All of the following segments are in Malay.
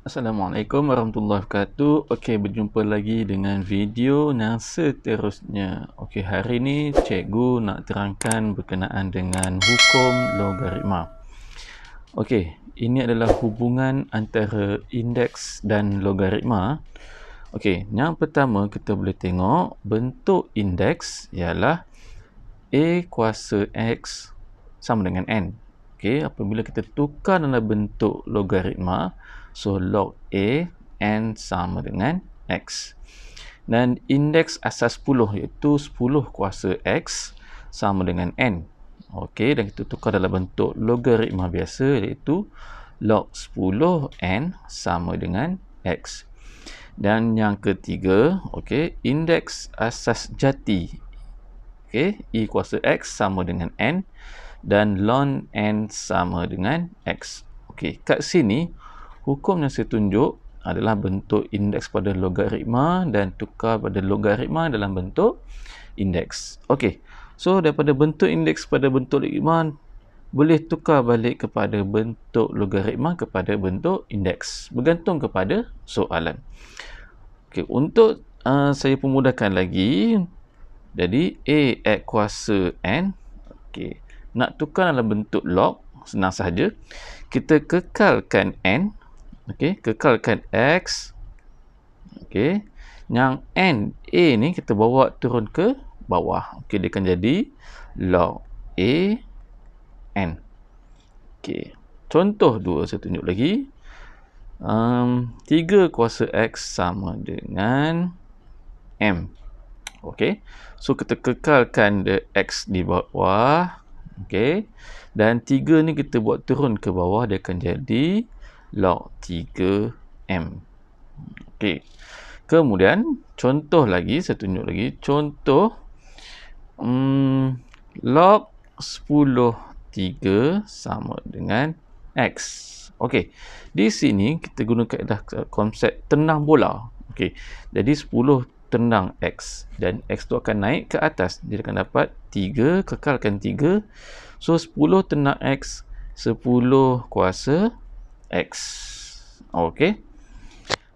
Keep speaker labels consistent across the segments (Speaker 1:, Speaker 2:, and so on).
Speaker 1: Assalamualaikum warahmatullahi wabarakatuh. Okey, berjumpa lagi dengan video yang seterusnya. Okey, hari ni cikgu nak terangkan berkenaan dengan hukum logaritma. Okey, ini adalah hubungan antara indeks dan logaritma. Okey, yang pertama kita boleh tengok bentuk indeks ialah A kuasa X sama dengan N. Okey, apabila kita tukar dalam bentuk logaritma, so log A, N sama dengan X. Dan indeks asas 10 iaitu 10 kuasa X sama dengan N. Okey, dan kita tukar dalam bentuk logaritma biasa iaitu log 10 N sama dengan X. Dan yang ketiga, okey, indeks asas jati. Okey, E kuasa X sama dengan N dan ln N sama dengan X. Okey, kat sini hukum yang saya tunjuk adalah bentuk indeks pada logaritma dan tukar pada logaritma dalam bentuk indeks. Okey, so daripada bentuk indeks pada bentuk logaritma boleh tukar balik kepada bentuk logaritma kepada bentuk indeks bergantung kepada soalan. Okey, untuk saya pemudahkan lagi, jadi A X kuasa N, okey, nak tukar dalam bentuk log, senang sahaja. Kita kekalkan N, okey, kekalkan X, okey. Yang N, A ni kita bawa turun ke bawah. Okey, dia akan jadi log A N. Okey, contoh 2 saya tunjuk lagi. 3 kuasa X sama dengan M. Okey, so kita kekalkan the X di bawah. Okey, dan 3 ni kita buat turun ke bawah, dia akan jadi log 3M. Okey, kemudian contoh lagi, saya tunjuk lagi contoh log 10 3 sama dengan X. Okey, di sini kita guna kaedah konsep tendang bola. Okey, jadi 10 tendang X dan X tu akan naik ke atas, dia akan dapat 3, kekalkan 3, so 10 tendang X, 10 kuasa X. Okey,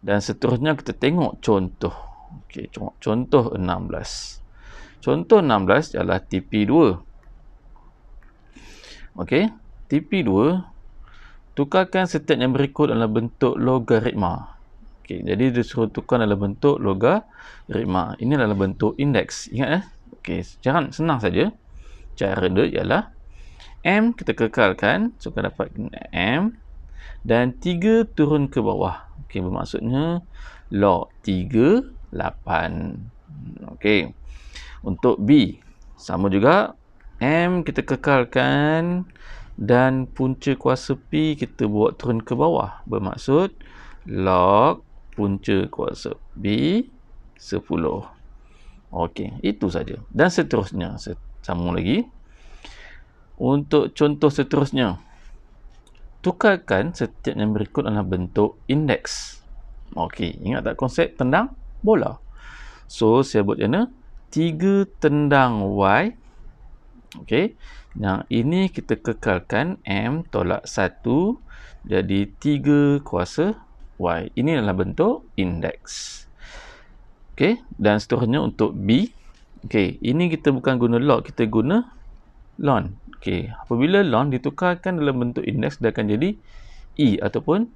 Speaker 1: dan seterusnya kita tengok contoh. Okey, contoh 16. Contoh 16 ialah TP2. Okey, TP2 tukarkan setiap yang berikut dalam bentuk logaritma. Okey, jadi dia suruh tukar dalam bentuk logaritma. Ini adalah bentuk indeks. Ingat Okey, senang saja. Cara dia ialah M kita kekalkan, so kita dapat M dan 3 turun ke bawah. Okey, bermaksudnya log 3 8. Okey. Untuk B sama juga, M kita kekalkan dan punca kuasa P kita buat turun ke bawah, bermaksud log punca kuasa B 10. Okey, itu saja. Dan seterusnya, saya sambung lagi. Untuk contoh seterusnya, tukarkan setiap yang berikut dalam bentuk indeks. Okey, ingat tak konsep tendang bola? So, saya buat macam mana? 3 tendang Y. Okey, yang ini kita kekalkan M tolak 1, jadi 3 kuasa Y. Ini adalah bentuk indeks. Okey, dan seterusnya untuk B. Okey, ini kita bukan guna log, kita guna ln. Okey, apabila ln ditukarkan dalam bentuk indeks, dia akan jadi E ataupun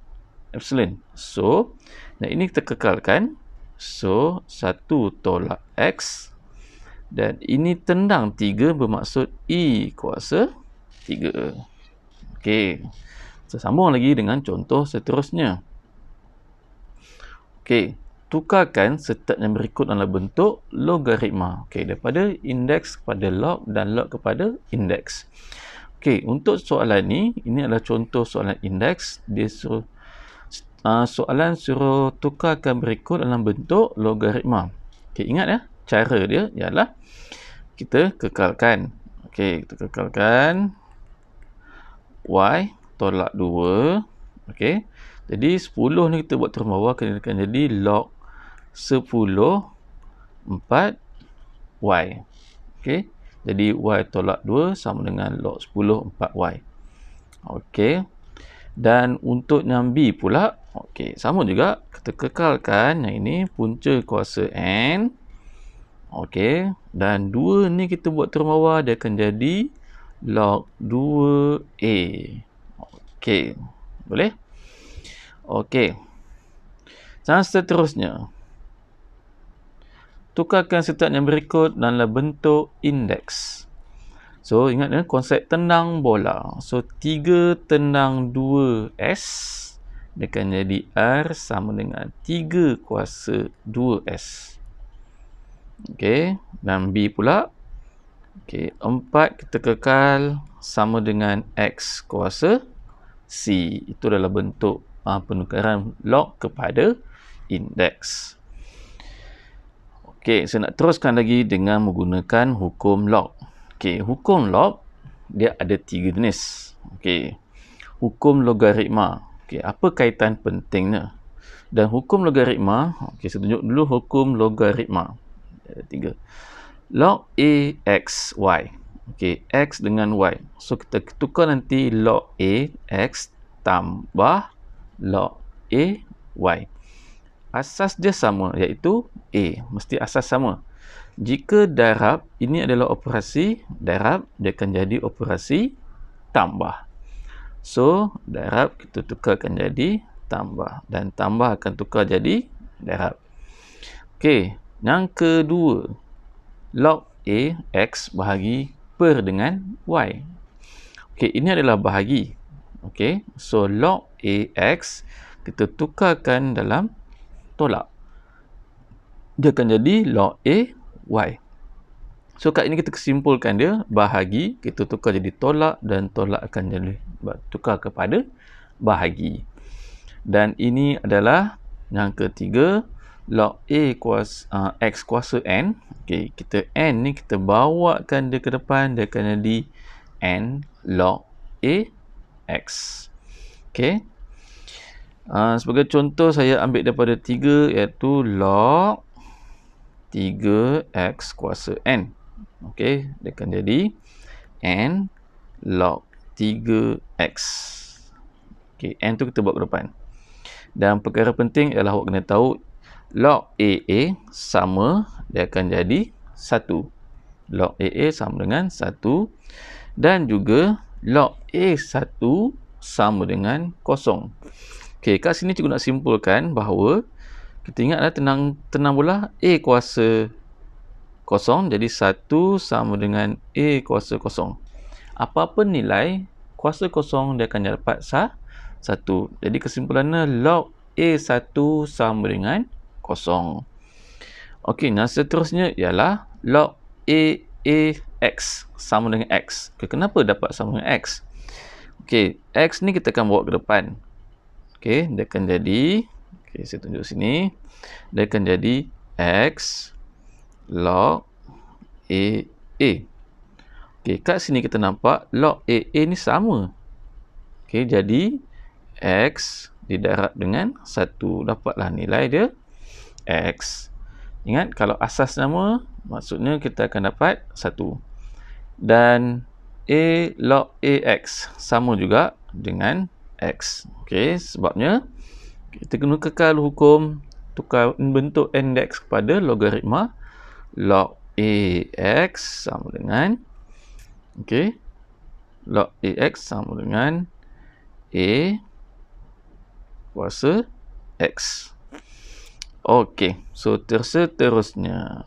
Speaker 1: epsilon. So, dan ini kita kekalkan. So, 1 tolak X. Dan ini tendang 3 bermaksud E kuasa 3. Okey, saya sambung lagi dengan contoh seterusnya. Okey, tukarkan setiap yang berikut dalam bentuk logaritma. Okey, daripada indeks kepada log dan log kepada indeks. Okey, untuk soalan ini adalah contoh soalan indeks. Dia suruh soalan suruh tukarkan berikut dalam bentuk logaritma. Okey, ingat cara dia ialah kita kekalkan. Okey, kita kekalkan Y tolak 2. Okey, jadi 10 ni kita buat turun bawah, akan jadi log 10 4 Y. Okey, jadi Y tolak 2 sama dengan log 10 4 Y. Okey, Dan untuk yang B pula, okey, sama juga. Kita kekalkan yang ini punca kuasa N. Okey, dan 2 ni kita buat turun bawah, dia akan jadi log 2A. Okey, boleh? Okey. Dan seterusnya, tukarkan setiap yang berikut dalam bentuk indeks. So, ingat konsep tendang bola. So, 3 tendang 2S, dia akan jadi R sama dengan 3 kuasa 2S. Okey, dan B pula. Okey, 4 kita kekal sama dengan X kuasa C. Itu adalah bentuk penukaran log kepada indeks. Okey, saya nak teruskan lagi dengan menggunakan hukum log. Okey, hukum log dia ada 3 jenis. Okey, hukum logaritma. Okey, apa kaitan pentingnya? Dan hukum logaritma, okey, saya tunjuk dulu hukum logaritma. Ada 3. Log A X Y. Okey, X dengan Y. So, kita tukar nanti log A X tambah log A Y. Asas dia sama, iaitu A. Mesti asas sama. Jika darab, ini adalah operasi darab, dia akan jadi operasi tambah. So, darab kita tukarkan jadi tambah. Dan tambah akan tukar jadi darab. Okey, yang kedua. Log A, X bahagi per dengan Y. Okey, ini adalah bahagi. Okey, so log A, X kita tukarkan dalam tolak. Dia akan jadi log A, Y. So, kat ini kita kesimpulkan dia, bahagi, kita tukar jadi tolak dan tolak akan jadi tukar kepada bahagi. Dan ini adalah yang ketiga, log A kuasa, X kuasa N. Okay, kita N ni kita bawakan dia ke depan, dia akan jadi N log A X. Okay. Sebagai contoh, saya ambil daripada 3, iaitu log 3x kuasa N. Okey, dia akan jadi N log 3x. Okey, N tu kita bawa ke depan. Dan perkara penting ialah awak kena tahu log AA sama, dia akan jadi 1. Log AA sama dengan 1. Dan juga log A1 sama dengan 0. Okey, kat sini cikgu nak simpulkan bahawa kita ingatlah tenang bola A kuasa 0, jadi 1 sama dengan A kuasa 0. Apa-apa nilai kuasa 0 dia akan dapat 1. Jadi kesimpulannya log A1 sama dengan 0. Okey, nah seterusnya ialah log AX sama dengan X. Okay, kenapa dapat sama dengan X? Okey, X ni kita akan bawa ke depan. Okey, dia akan jadi, okey, saya tunjuk sini. Dia akan jadi X log AA. Okey, kat sini kita nampak log AA ni sama. Okey, jadi X didarab dengan 1. Dapatlah nilai dia X. Ingat, kalau asas nama, maksudnya kita akan dapat 1. Dan A log AX sama juga dengan X. Okey, sebabnya kita kena kekal hukum tukar bentuk indeks kepada logaritma. Log AX sama dengan, okey, log AX sama dengan A kuasa X. Okey, so seterusnya.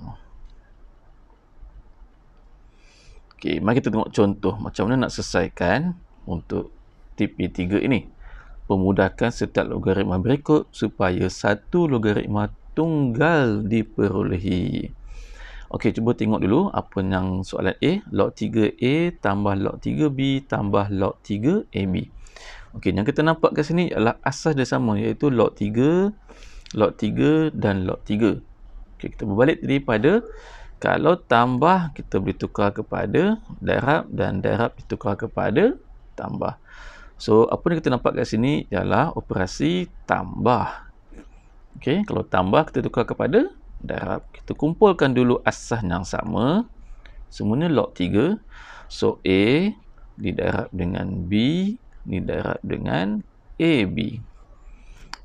Speaker 1: Okey, mari kita tengok contoh macam mana nak selesaikan untuk TP3 ini. Pemudahkan setiap logaritma berikut supaya satu logaritma tunggal diperolehi. Okey, cuba tengok dulu apa yang soalan A. Log 3A tambah log 3B tambah log 3AB. Okey, yang kita nampak kat sini adalah asas dia sama, iaitu log 3, log 3 dan log 3. Okey, kita berbalik tadi pada kalau tambah kita boleh tukar kepada darab dan darab ditukar kepada tambah. So, apa yang kita nampak kat sini ialah operasi tambah. Okey, kalau tambah kita tukar kepada darab. Kita kumpulkan dulu asas yang sama. Semuanya log 3. So, A didarab dengan B didarab dengan AB.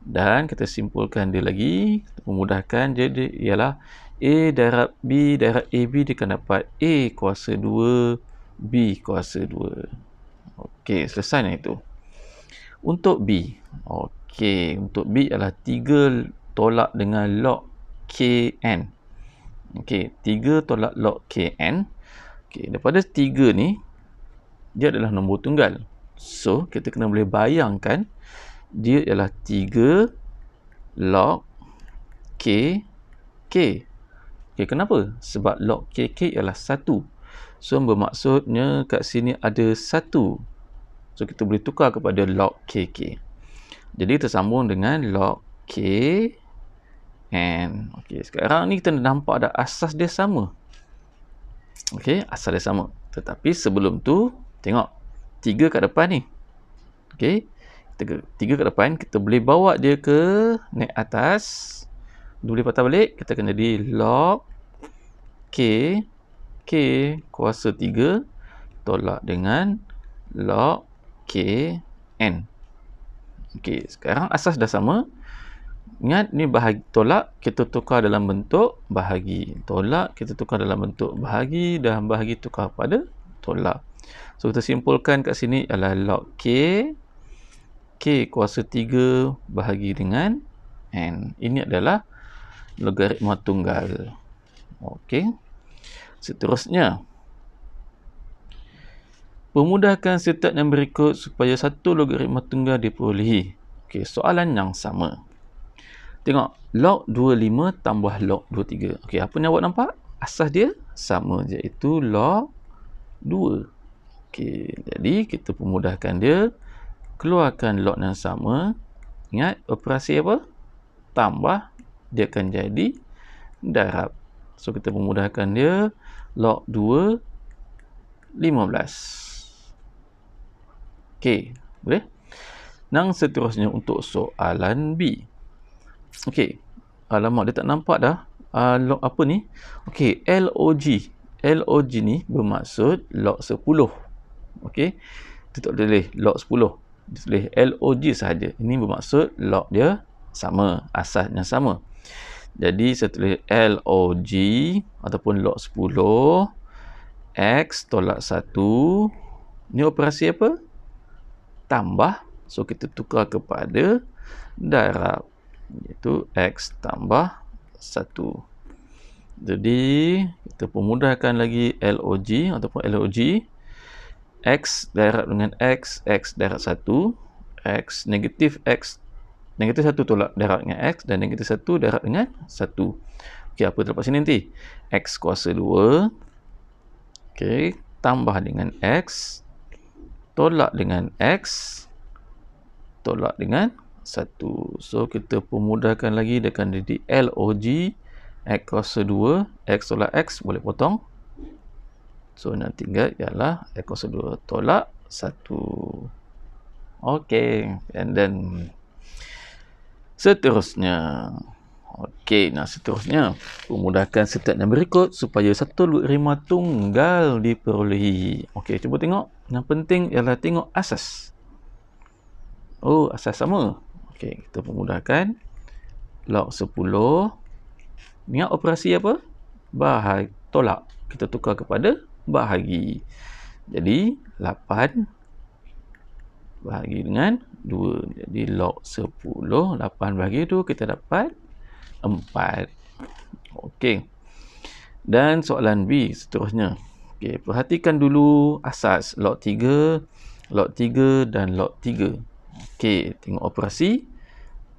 Speaker 1: Dan kita simpulkan dia lagi, kita memudahkan, jadi ialah A darab B darab AB dia akan dapat A kuasa 2 B kuasa 2. Okey, selesai yang itu. Untuk B, okey, untuk B adalah 3 tolak dengan log KN. Okey, 3 tolak log KN. Okey, daripada 3 ni, dia adalah nombor tunggal. So, kita kena boleh bayangkan, dia ialah 3 log K. Okey, kenapa? Sebab log KK ialah 1. So, bermaksudnya kat sini ada 1. So, kita boleh tukar kepada log KK. Jadi, kita sambung dengan log KN. Okey, sekarang ni kita nampak dah asas dia sama. Okey, asas dia sama. Tetapi sebelum tu, tengok 3 kat depan ni. Okey, 3 kat depan, kita boleh bawa dia ke naik atas. Dia boleh patah balik, kita akan jadi log K kuasa 3 tolak dengan log KN. Okey, sekarang asas dah sama. Ingat, ni bahagi tolak, kita tukar dalam bentuk bahagi. Tolak, kita tukar dalam bentuk bahagi, dan bahagi tukar pada tolak. So, kita simpulkan kat sini adalah log K kuasa 3 bahagi dengan N. Ini adalah logaritma tunggal. Okey. Seterusnya, pemudahkan setiap yang berikut supaya satu logaritma tunggal diperolehi. Okey, soalan yang sama. Tengok, log 25 tambah log 23. Okey, apa yang awak nampak? Asas dia sama, iaitu log 2. Okey, jadi kita pemudahkan dia. Keluarkan log yang sama. Ingat, operasi apa? Tambah, dia akan jadi darab. So, kita memudahkan dia. Log 2, 15. Okey, boleh? Yang seterusnya untuk soalan B. Okey, alamak, dia tak nampak dah. Log apa ni? Okey, LOG. LOG ni bermaksud log 10. Okey, kita tak boleh log 10. Dia tulis LOG sahaja. Ini bermaksud log dia sama, asasnya sama. Jadi, saya tulis LOG ataupun log 10 X tolak 1. Ini operasi apa? Tambah. So, kita tukar kepada darab, iaitu X tambah 1. Jadi, kita pemudahkan lagi LOG ataupun LOG. X darab dengan X darab 1. X, negatif 1 tolak darab dengan X, dan negatif 1 darab dengan 1. Okey, apa terdapat sini nanti? X kuasa 2. Okey, tambah dengan X, tolak dengan X, tolak dengan 1. So, kita pemudahkan lagi, dia akan jadi LOG X kuasa 2. X tolak X boleh potong. So, yang tinggal ialah X kuasa 2 tolak 1. Okey, and then seterusnya. Okey, nah seterusnya, pemudahkan setiap yang berikut supaya satu logaritma tunggal diperolehi. Okey, cuba tengok. Yang penting ialah tengok asas. Oh, asas sama. Okey, kita pemudahkan. Log 10. Ingat operasi apa? Bahagi, tolak. Kita tukar kepada bahagi. Jadi, 8 bahagi dengan 2. Jadi, log 10. 8 bahagi 2, kita dapat 4. Okey. Dan soalan B seterusnya. Okey, perhatikan dulu asas log 3, dan log 3. Okey, tengok operasi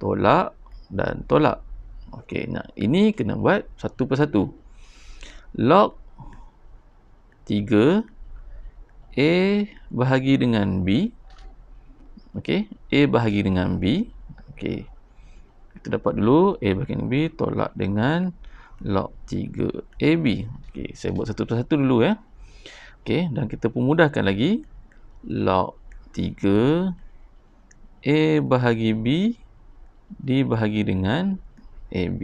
Speaker 1: tolak dan tolak. Okey, nah ini kena buat satu persatu. Log 3 A bahagi dengan B. Okey, A bahagi dengan B. Okey, kita dapat dulu A bahagi dengan B tolak dengan log 3 AB. Okey, saya buat satu persatu dulu ya. Okey, dan kita pemudahkan lagi. Log 3 A bahagi B dibahagi dengan AB.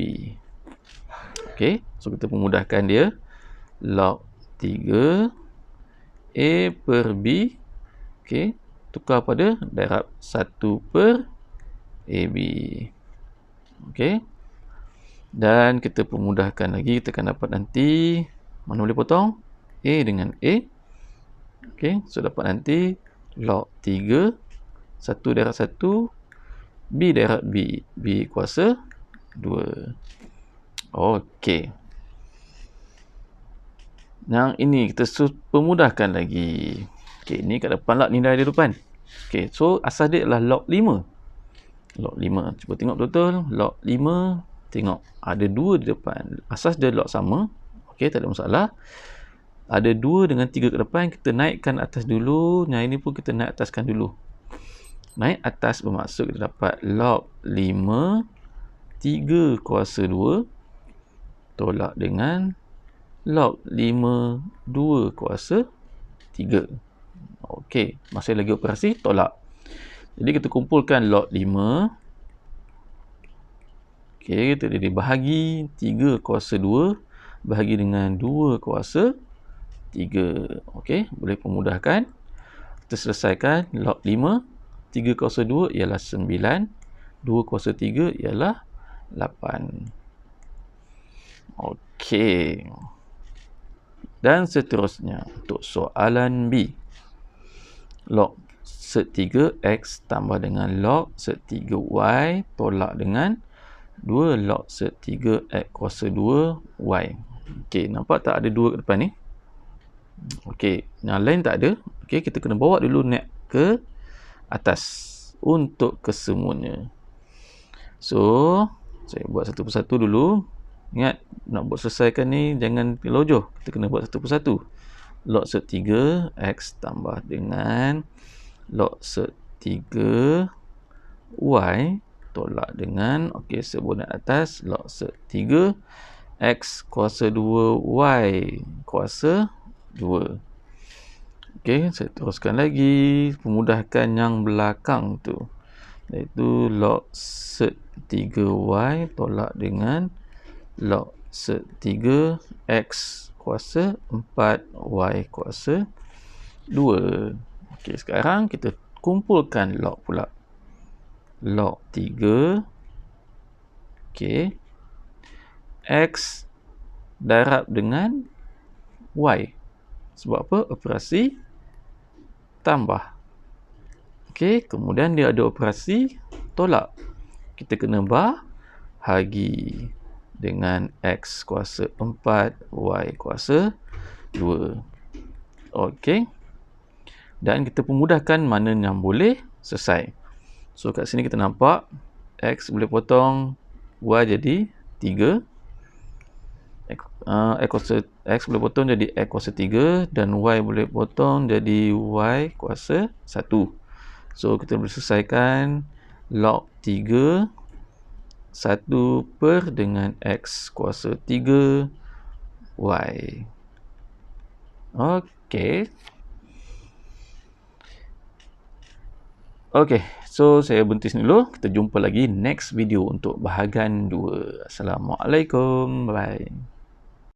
Speaker 1: Okey, so kita pemudahkan dia. Log 3 A per B. Okey, tukar pada darab 1 per AB. Okey. Dan kita permudahkan lagi, kita akan dapat nanti, mana boleh potong? A dengan A. Okey, so dapat nanti log 3, 1 darab 1, B darab B. B kuasa 2. Okey. Yang ini kita permudahkan lagi. Okey, ni kat depan lah nilai di depan. Okey, so asal dia adalah log 5. Log 5. Cuba tengok betul. Log 5. Tengok. Ada 2 di depan. Asas dia log sama. Okey, tak ada masalah. Ada 2 dengan 3 ke depan. Kita naikkan atas dulu. Yang ini pun kita naik ataskan dulu. Naik atas bermaksud kita dapat log 5. 3 kuasa 2. Tolak dengan log 5. 2 kuasa 3. Okey. Masih lagi operasi. Tolak. Jadi kita kumpulkan log 5. Okey, kita dibahagi 3 kuasa 2 bahagi dengan 2 kuasa 3. Okey, boleh pemudahkan. Kita selesaikan log 5. 3 kuasa 2 ialah 9. 2 kuasa 3 ialah 8. Okey. Dan seterusnya untuk soalan B. Log sek 3 X tambah dengan log sek 3 Y tolak dengan 2 log sek 3 X kuasa 2 Y. Okey, nampak tak ada 2 ke depan ni? Okey, yang lain tak ada. Okey, kita kena bawa dulu naik ke atas untuk kesemuanya. So, saya buat satu persatu dulu. Ingat, nak buat selesaikan ni jangan telojoh. Kita kena buat satu persatu. Log sek 3 X tambah dengan log sek 3 Y tolak dengan, okey, sebuah atas log sek 3 X kuasa 2 Y kuasa 2. Okey, saya teruskan lagi, pemudahkan yang belakang tu, iaitu log sek 3 Y tolak dengan log sek 3 X kuasa 4 Y kuasa 2. Okey, sekarang kita kumpulkan log pula. Log 3. Okey. X darab dengan Y. Sebab apa? Operasi tambah. Okey, kemudian dia ada operasi tolak. Kita kena bahagi dengan X kuasa 4, Y kuasa 2. Okey. Dan kita pemudahkan mana yang boleh selesai. So, kat sini kita nampak X boleh potong Y jadi 3. X boleh potong jadi X kuasa 3 dan Y boleh potong jadi Y kuasa 1. So, kita boleh selesaikan log 3 1 per dengan X kuasa 3 Y. Okey. Okey, so saya berhenti sini dulu. Kita jumpa lagi next video untuk bahagian 2. Assalamualaikum. Bye.